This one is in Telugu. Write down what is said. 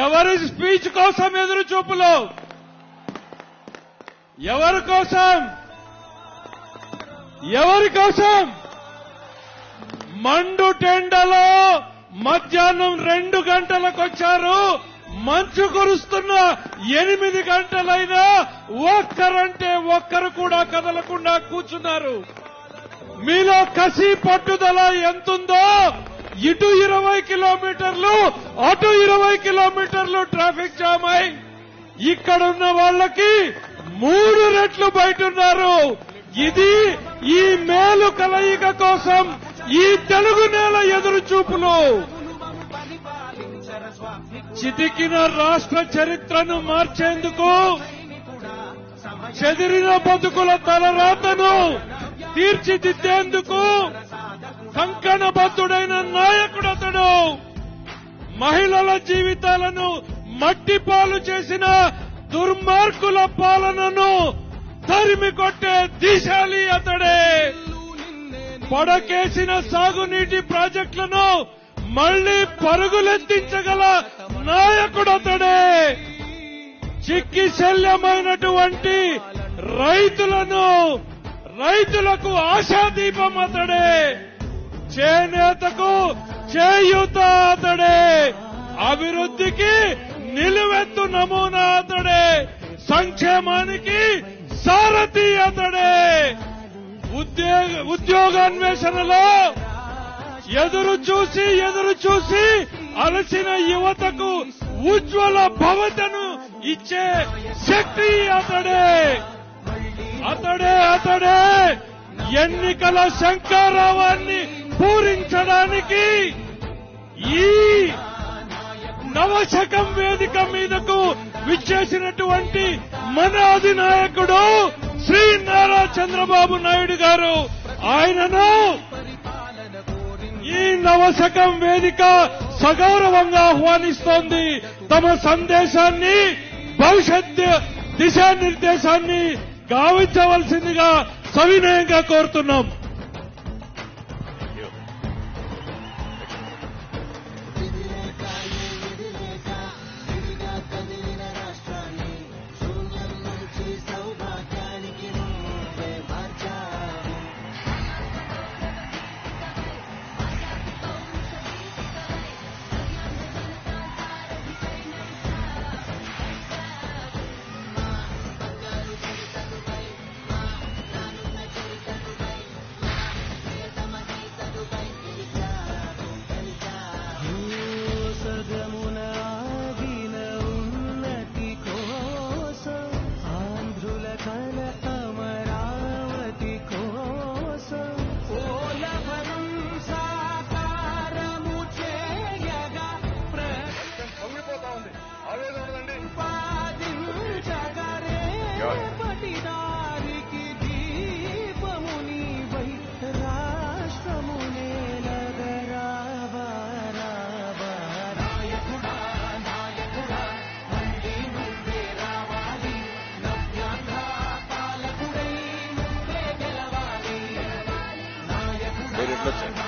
ఎవరి స్పీచ్ కోసం ఎదురు చూపులు? ఎవరి కోసం? ఎవరి కోసం? మండు టెండలో మధ్యాహ్నం 2 గంటలకొచ్చారు. మంచు కురుస్తున్న 8 గంటలైనా ఒక్కరంటే ఒక్కరు కూడా కదలకుండా కూర్చున్నారు. మీలో కసి పట్టుదల ఎంతుందో ఇటు 20 కిలోమీటర్లు అటు 20 కిలోమీటర్లు ట్రాఫిక్ జామ్ అయి ఇక్కడున్న వాళ్ళకి 3 రెట్లు బయటున్నారు. ఇది ఈ మేలు కలయిక కోసం ఈ తెలుగు నేల ఎదురు చూపులు. చితికిన రాష్ట్ర చరిత్రను మార్చేందుకు, చెదిరిన బతుకుల తలరాతను తీర్చిదిద్దేందుకు కంకణబద్ధుడైన నాయకుడతడు. మహిళల జీవితాలను మట్టిపాలు చేసిన దుర్మార్గుల పాలనను తరిమి కొట్టే దిశాలి అతడే. పడకేసిన సాగునీటి ప్రాజెక్టులను మళ్లీ పరుగులెత్తించగల నాయకుడతడే. చిక్కి శల్యమైనటువంటి రైతులకు ఆశాదీపం అతడే. చేనేతకు చేయూత అతడే. అభివృద్ధికి నిలువెత్తు నమూనా అతడే. సంక్షేమానికి సారథి అతడే. ఉద్యోగాన్వేషణలో ఎదురు చూసి అలసిన యువతకు ఉజ్వల భవితను ఇచ్చే శక్తి అతడే. ఎన్నికల శంఖారావాన్ని పూరించడానికి ఈ నవశకం వేదిక మీదకు విచ్చేసినటువంటి మన అధినాయకుడు శ్రీ నారా చంద్రబాబు నాయుడు గారు. ఆయనను ఈ నవశకం వేదిక సగౌరవంగా ఆహ్వానిస్తోంది. తమ సందేశాన్ని, భవిష్యత్ దిశానిర్దేశాన్ని గావించవలసిందిగా సవినయంగా కోరుతున్నాం. Listen.